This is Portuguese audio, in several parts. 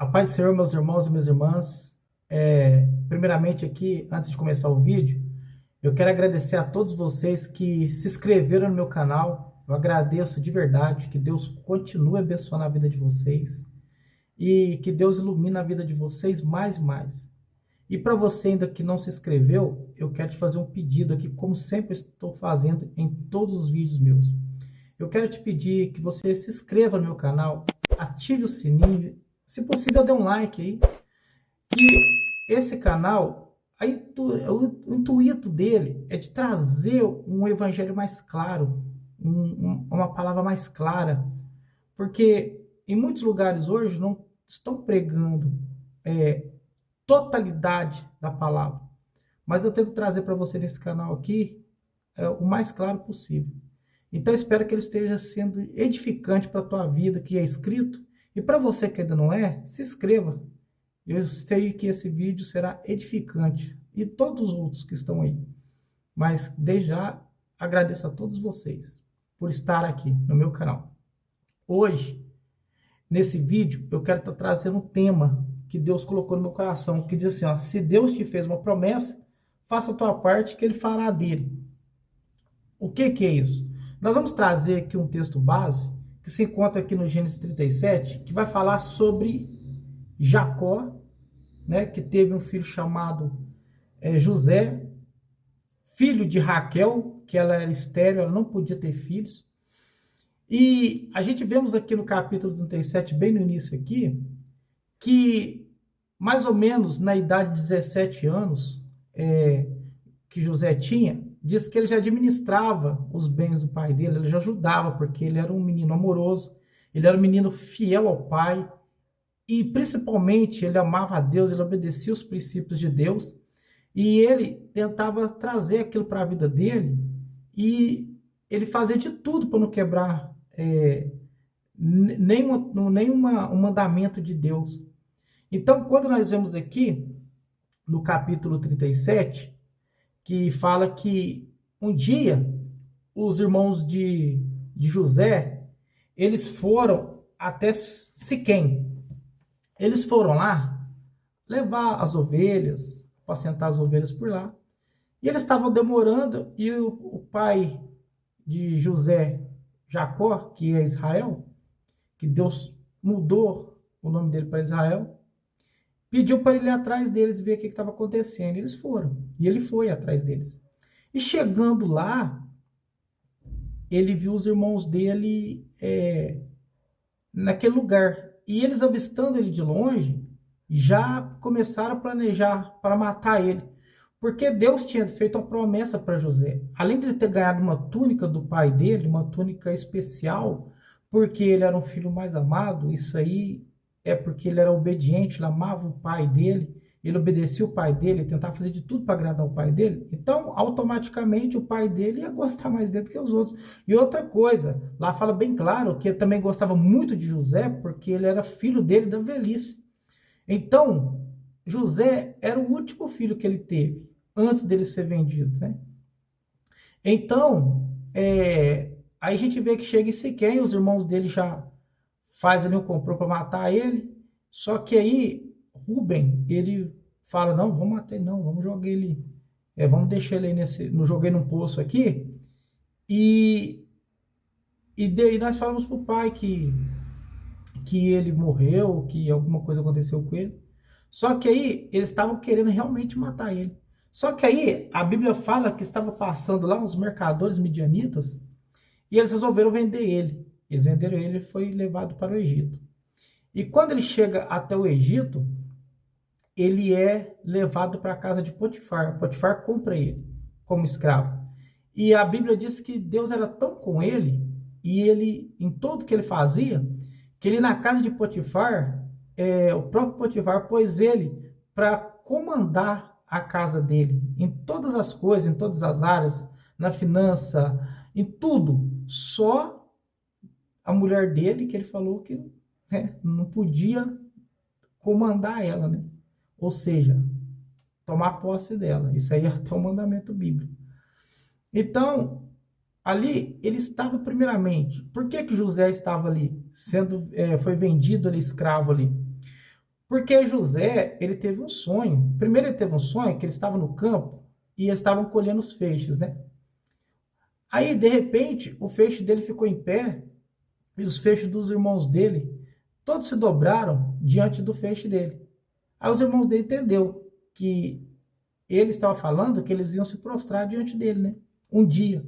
A paz do Senhor, meus irmãos e minhas irmãs. Primeiramente aqui, antes de começar o vídeo, eu quero agradecer a todos vocês que se inscreveram no meu canal. Eu agradeço de verdade, que Deus continue abençoando a vida de vocês e que Deus ilumine a vida de vocês mais e mais. E para você ainda que não se inscreveu, eu quero te fazer um pedido aqui, como sempre estou fazendo em todos os vídeos meus. Eu quero te pedir que você se inscreva no meu canal, ative o sininho, se possível dê um like aí, que esse canal, o intuito dele é de trazer um evangelho mais claro, uma palavra mais clara, porque em muitos lugares hoje não estão pregando totalidade da palavra, mas eu tento trazer para você nesse canal aqui o mais claro possível. Então, eu espero que ele esteja sendo edificante para a tua vida, que é inscrito. E para você que ainda não é, se inscreva. Eu sei que esse vídeo será edificante. E todos os outros que estão aí. Mas, desde já, agradeço a todos vocês por estar aqui no meu canal. Hoje, nesse vídeo, eu quero estar trazendo um tema que Deus colocou no meu coração, que diz assim, ó, se Deus te fez uma promessa, faça a tua parte que ele fará dele. O que é isso? Nós vamos trazer aqui um texto base, que se encontra aqui no Gênesis 37, que vai falar sobre Jacó, né, que teve um filho chamado José, filho de Raquel, que ela era estéril, ela não podia ter filhos. E a gente vemos aqui no capítulo 37, bem no início aqui, que mais ou menos na idade de 17 anos que José tinha, diz que ele já administrava os bens do pai dele, ele já ajudava, porque ele era um menino amoroso, ele era um menino fiel ao pai, e principalmente ele amava a Deus, ele obedecia os princípios de Deus, e ele tentava trazer aquilo para a vida dele, e ele fazia de tudo para não quebrar um mandamento de Deus. Então, quando nós vemos aqui, no capítulo 37, que fala que um dia os irmãos de José, eles foram até Siquém. Eles foram lá levar as ovelhas, apacentar as ovelhas por lá. E eles estavam demorando e o pai de José, Jacó, que é Israel, que Deus mudou o nome dele para Israel, pediu para ele ir atrás deles ver o que estava acontecendo. Eles foram. E ele foi atrás deles. E chegando lá, ele viu os irmãos dele naquele lugar. E eles, avistando ele de longe, já começaram a planejar para matar ele. Porque Deus tinha feito uma promessa para José. Além de ele ter ganhado uma túnica do pai dele, uma túnica especial, porque ele era um filho mais amado, isso aí é porque ele era obediente, ele amava o pai dele, ele obedecia o pai dele, tentava fazer de tudo para agradar o pai dele. Então, automaticamente, o pai dele ia gostar mais dele do que os outros. E outra coisa, lá fala bem claro que ele também gostava muito de José, porque ele era filho dele da velhice. Então, José era o último filho que ele teve, antes dele ser vendido, né? Então, aí a gente vê que chega em Siquém, os irmãos dele já faz ali um complô para matar ele, só que aí Rubem, ele fala, não, vamos matar ele não, vamos jogar ele, vamos deixar ele aí joguei num poço aqui, e daí nós falamos pro pai que ele morreu, que alguma coisa aconteceu com ele, só que aí eles estavam querendo realmente matar ele, só que aí a Bíblia fala que estava passando lá uns mercadores midianitas, e eles resolveram vender ele. Eles venderam ele e foi levado para o Egito. E quando ele chega até o Egito, ele é levado para a casa de Potifar. Potifar compra ele como escravo. E a Bíblia diz que Deus era tão com ele, e ele, em tudo que ele fazia, que ele na casa de Potifar, o próprio Potifar pôs ele para comandar a casa dele, em todas as coisas, em todas as áreas, na finança, em tudo. Só a mulher dele, que ele falou que não podia comandar ela, né? Ou seja, tomar posse dela. Isso aí é até um mandamento bíblico. Então, ali, ele estava primeiramente. Por que José estava ali? Foi vendido ali, escravo ali? Porque José, ele teve um sonho. Primeiro ele teve um sonho que ele estava no campo e eles estavam colhendo os feixes, né? Aí, de repente, o feixe dele ficou em pé e os feixes dos irmãos dele, todos se dobraram diante do feixe dele. Aí os irmãos dele entendeu que ele estava falando que eles iam se prostrar diante dele, né? Um dia.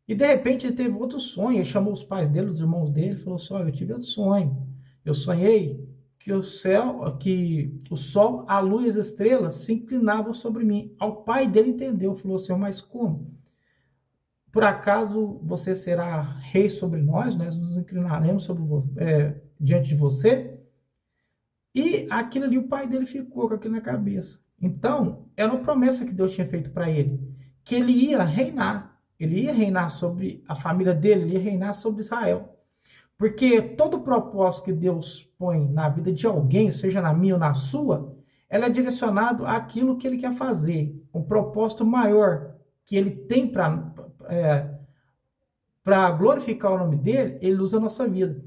E de repente ele teve outro sonho, ele chamou os pais dele, os irmãos dele, e falou assim: eu tive outro sonho. Eu sonhei que o céu, que o sol, a lua e as estrelas se inclinavam sobre mim. Ao pai dele entendeu, falou assim: mas como? Por acaso você será rei sobre nós nos inclinaremos sobre diante de você? E aquilo ali, o pai dele ficou com aquilo na cabeça. Então, era uma promessa que Deus tinha feito para ele, que ele ia reinar. Ele ia reinar sobre a família dele, ele ia reinar sobre Israel. Porque todo propósito que Deus põe na vida de alguém, seja na minha ou na sua, ela é direcionado àquilo que ele quer fazer. Um propósito maior que ele tem para glorificar o nome dele, ele usa a nossa vida.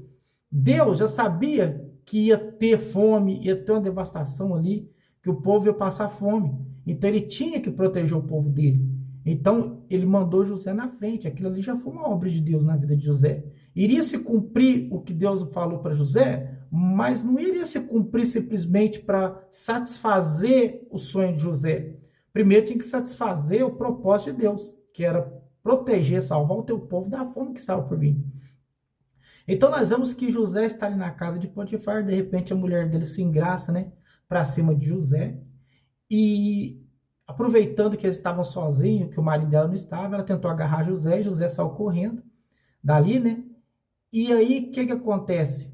Deus já sabia que ia ter fome, ia ter uma devastação ali, que o povo ia passar fome. Então ele tinha que proteger o povo dele. Então ele mandou José na frente. Aquilo ali já foi uma obra de Deus na vida de José. Iria se cumprir o que Deus falou para José, mas não iria se cumprir simplesmente para satisfazer o sonho de José. Primeiro tinha que satisfazer o propósito de Deus, que era proteger, salvar o teu povo da fome que estava por vir. Então nós vemos que José está ali na casa de Potifar, de repente a mulher dele se engraça, né, para cima de José, e aproveitando que eles estavam sozinhos, que o marido dela não estava, ela tentou agarrar José, e José saiu correndo dali, né, e aí o que acontece?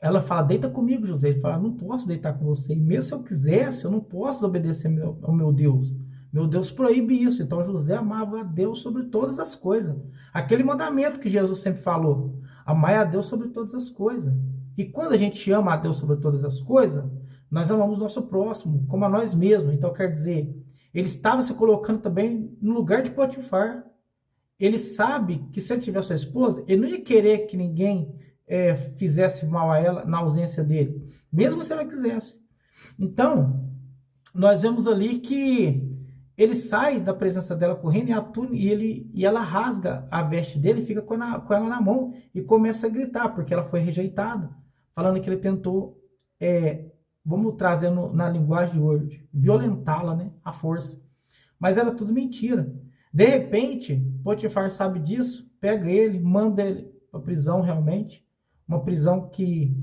Ela fala: deita comigo, José. Ele fala: não posso deitar com você, e mesmo se eu quisesse, eu não posso obedecer ao meu Deus. Meu Deus proíbe isso. Então José amava a Deus sobre todas as coisas. Aquele mandamento que Jesus sempre falou: amai a Deus sobre todas as coisas. E quando a gente ama a Deus sobre todas as coisas, nós amamos nosso próximo, como a nós mesmos. Então quer dizer, ele estava se colocando também no lugar de Potifar. Ele sabe que se ele tivesse sua esposa, ele não ia querer que ninguém fizesse mal a ela na ausência dele, mesmo se ela quisesse. Então, nós vemos ali que ele sai da presença dela correndo e ela rasga a veste dele, fica com ela na mão e começa a gritar, porque ela foi rejeitada, falando que ele tentou, vamos trazer na linguagem de hoje, violentá-la, né, à força. Mas era tudo mentira. De repente, Potifar sabe disso, pega ele, manda ele para a prisão realmente, uma prisão que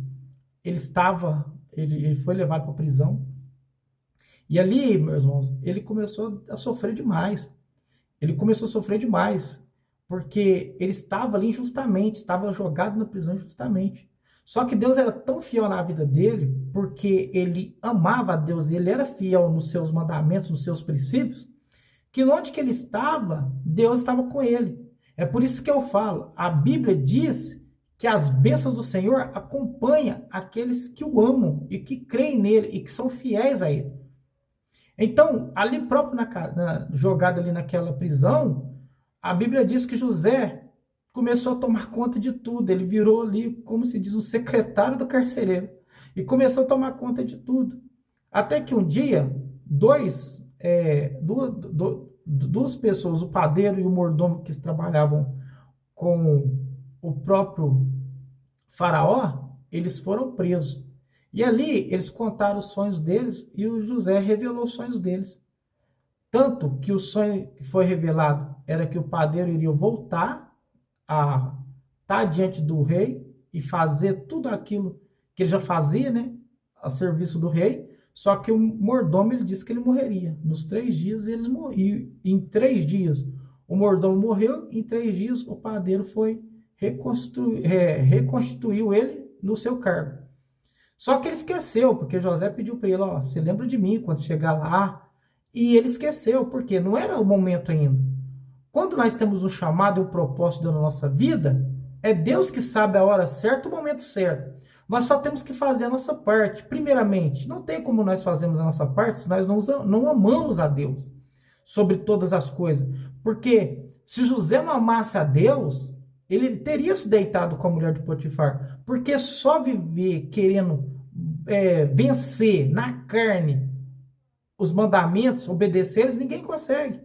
ele foi levado para a prisão. E ali, meus irmãos, ele começou a sofrer demais. Ele começou a sofrer demais, porque ele estava ali injustamente, estava jogado na prisão injustamente. Só que Deus era tão fiel na vida dele, porque ele amava a Deus, ele era fiel nos seus mandamentos, nos seus princípios, que onde que ele estava, Deus estava com ele. É por isso que eu falo, a Bíblia diz que as bênçãos do Senhor acompanham aqueles que o amam e que creem nele e que são fiéis a ele. Então, ali próprio, jogado ali naquela prisão, a Bíblia diz que José começou a tomar conta de tudo. Ele virou ali, como se diz, o secretário do carcereiro. E começou a tomar conta de tudo. Até que um dia, duas pessoas, o padeiro e o mordomo que trabalhavam com o próprio faraó, eles foram presos. E ali eles contaram os sonhos deles e o José revelou os sonhos deles. Tanto que o sonho que foi revelado era que o padeiro iria voltar a estar diante do rei e fazer tudo aquilo que ele já fazia, né, a serviço do rei. Só que o mordomo, ele disse que ele morreria. Nos 3 dias eles morriam. Em 3 dias o mordomo morreu, em 3 dias o padeiro foi reconstituiu ele no seu cargo. Só que ele esqueceu, porque José pediu para ele: ó, você lembra de mim quando chegar lá? E ele esqueceu, porque não era o momento ainda. Quando nós temos um chamado e um propósito na nossa vida, é Deus que sabe a hora certa, o momento certo. Nós só temos que fazer a nossa parte. Primeiramente, não tem como nós fazermos a nossa parte se nós não amamos a Deus sobre todas as coisas. Porque se José não amasse a Deus, ele teria se deitado com a mulher de Potifar. Porque só viver querendo vencer na carne os mandamentos, obedecer eles, ninguém consegue.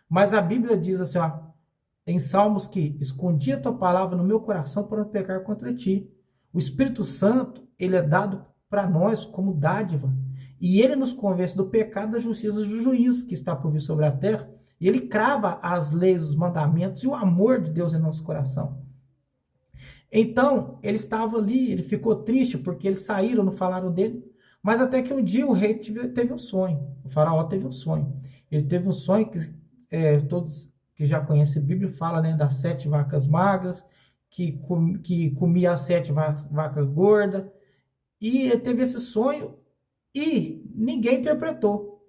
Mas a Bíblia diz assim, ó, em Salmos, que escondi a tua palavra no meu coração para não pecar contra ti. O Espírito Santo, ele é dado para nós como dádiva. E ele nos convence do pecado, da justiça e do juízo que está por vir sobre a terra. E ele crava as leis, os mandamentos e o amor de Deus em nosso coração. Então, ele estava ali, ele ficou triste porque eles saíram, não falaram dele. Mas até que um dia o rei teve um sonho. O faraó teve um sonho. Ele teve um sonho que todos que já conhecem a Bíblia falam, né, das 7 vacas magras, que comia as 7 vacas gordas. E ele teve esse sonho e ninguém interpretou.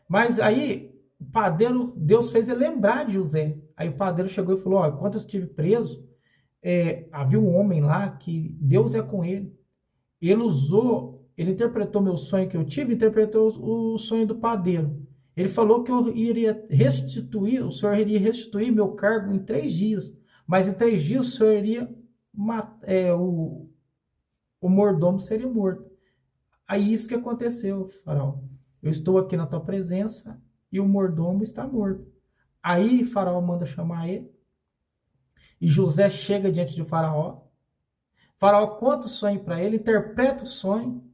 Mas aí o padeiro, Deus fez ele lembrar de José. Aí o padeiro chegou e falou, quando eu estive preso, havia um homem lá que Deus é com ele. Ele interpretou meu sonho que eu tive, interpretou o sonho do padeiro. Ele falou que o senhor iria restituir meu cargo em 3 dias. Mas em 3 dias o senhor iria o mordomo seria morto. Aí isso que aconteceu, faraó. Eu estou aqui na tua presença e o mordomo está morto. Aí faraó manda chamar ele. E José chega diante de faraó. Faraó conta o sonho para ele, interpreta o sonho.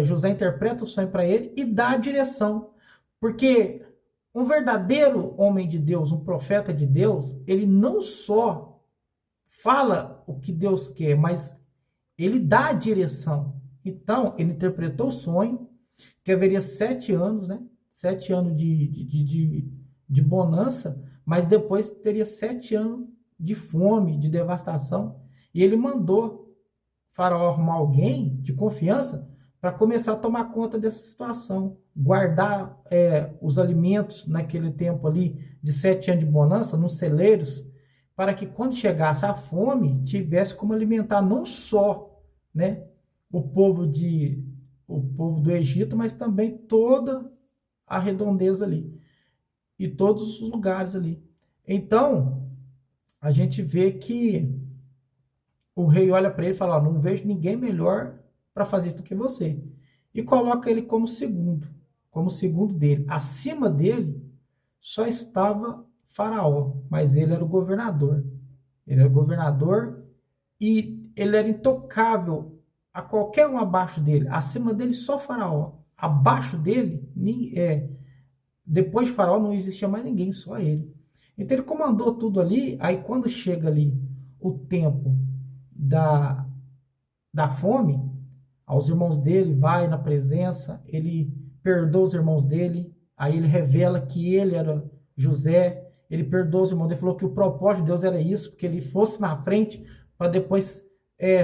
José interpreta o sonho para ele e dá a direção. Porque um verdadeiro homem de Deus, um profeta de Deus, ele não só fala o que Deus quer, mas ele dá a direção. Então, ele interpretou o sonho, que haveria 7 anos, né? 7 anos de bonança, mas depois teria 7 anos de fome, de devastação. E ele mandou Faraó arrumar alguém de confiança para começar a tomar conta dessa situação, guardar os alimentos naquele tempo ali de 7 anos de bonança, nos celeiros, para que quando chegasse a fome, tivesse como alimentar não só, né, o povo do Egito, mas também toda a redondeza ali, e todos os lugares ali. Então, a gente vê que o rei olha para ele e fala, não vejo ninguém melhor para fazer isso do que você. E coloca ele como segundo dele. Acima dele só estava Faraó, mas ele era o governador. Ele era o governador e ele era intocável a qualquer um abaixo dele. Acima dele só Faraó. Abaixo dele, depois de Faraó não existia mais ninguém, só ele. Então ele comandou tudo ali. Aí quando chega ali o tempo da fome, aos irmãos dele, vai na presença, ele perdoa os irmãos dele, aí ele revela que ele era José, ele perdoa os irmãos dele, falou que o propósito de Deus era isso, porque ele fosse na frente para depois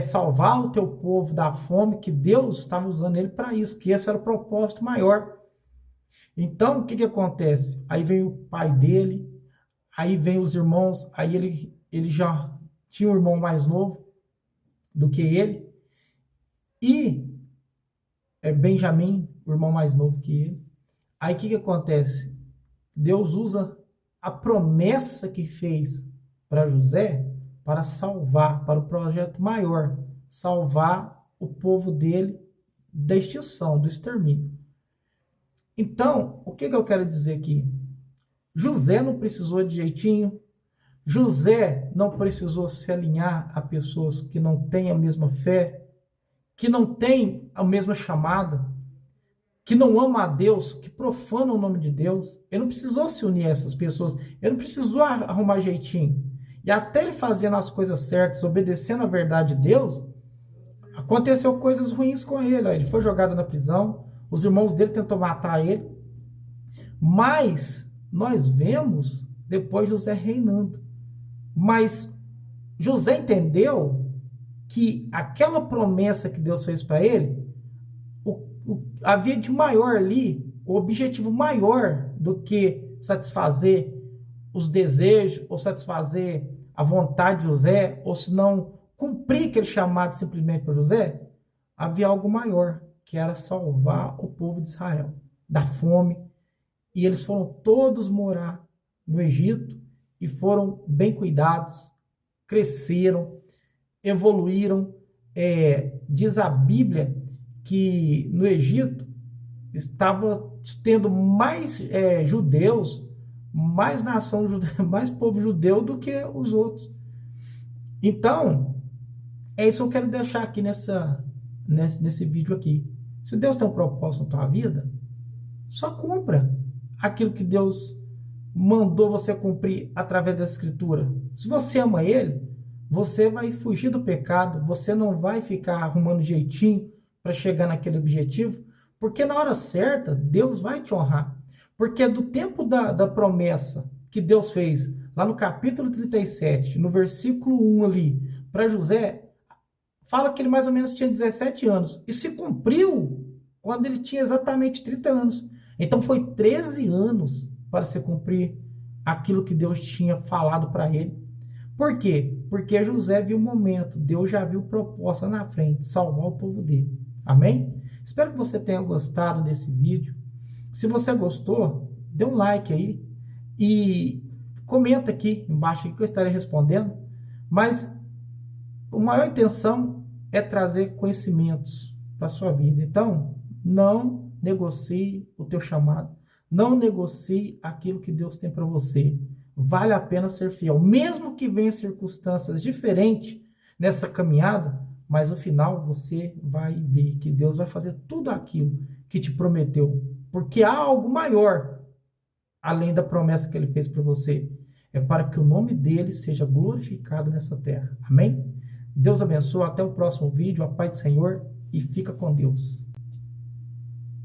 salvar o teu povo da fome, que Deus estava usando ele para isso, que esse era o propósito maior. Então, o que acontece? Aí vem o pai dele, aí vem os irmãos, aí ele já tinha um irmão mais novo do que ele, e Benjamim, o irmão mais novo que ele. Aí o que acontece? Deus usa a promessa que fez para José para salvar, para o projeto maior, salvar o povo dele da extinção, do extermínio. Então, o que eu quero dizer aqui? José não precisou de jeitinho, José não precisou se alinhar a pessoas que não têm a mesma fé, que não têm a mesma chamada, que não ama a Deus, que profanam o nome de Deus. Ele não precisou se unir a essas pessoas, ele não precisou arrumar jeitinho. E até ele fazendo as coisas certas, obedecendo a verdade de Deus, aconteceu coisas ruins com ele. Ele foi jogado na prisão, os irmãos dele tentou matar ele, mas nós vemos depois José reinando. Mas José entendeu que aquela promessa que Deus fez para ele, havia de maior ali, o objetivo maior do que satisfazer os desejos, ou satisfazer a vontade de José, ou se não cumprir aquele chamado simplesmente para José, havia algo maior, que era salvar o povo de Israel da fome. E eles foram todos morar no Egito e foram bem cuidados, cresceram, evoluíram. Diz a Bíblia que no Egito estava tendo mais judeus, mais nação judeu, mais povo judeu do que os outros. Então, é isso que eu quero deixar aqui nesse vídeo aqui. Se Deus tem um propósito na tua vida, só cumpra aquilo que Deus mandou você cumprir através da Escritura. Se você ama Ele, você vai fugir do pecado, você não vai ficar arrumando jeitinho para chegar naquele objetivo, porque na hora certa, Deus vai te honrar. Porque do tempo da promessa que Deus fez, lá no capítulo 37, no versículo 1 ali, para José, fala que ele mais ou menos tinha 17 anos. E se cumpriu quando ele tinha exatamente 30 anos. Então foi 13 anos para se cumprir aquilo que Deus tinha falado para ele. Por quê? Porque José viu o momento, Deus já viu proposta na frente, salvar o povo dele. Amém? Espero que você tenha gostado desse vídeo. Se você gostou, dê um like aí e comenta aqui embaixo que eu estarei respondendo. Mas a maior intenção é trazer conhecimentos para a sua vida. Então, não negocie o teu chamado. Não negocie aquilo que Deus tem para você. Vale a pena ser fiel. Mesmo que venham circunstâncias diferentes nessa caminhada, mas no final você vai ver que Deus vai fazer tudo aquilo que te prometeu. Porque há algo maior, além da promessa que ele fez para você. É para que o nome dele seja glorificado nessa terra. Amém? Deus abençoe. Até o próximo vídeo. A paz do Senhor e fica com Deus.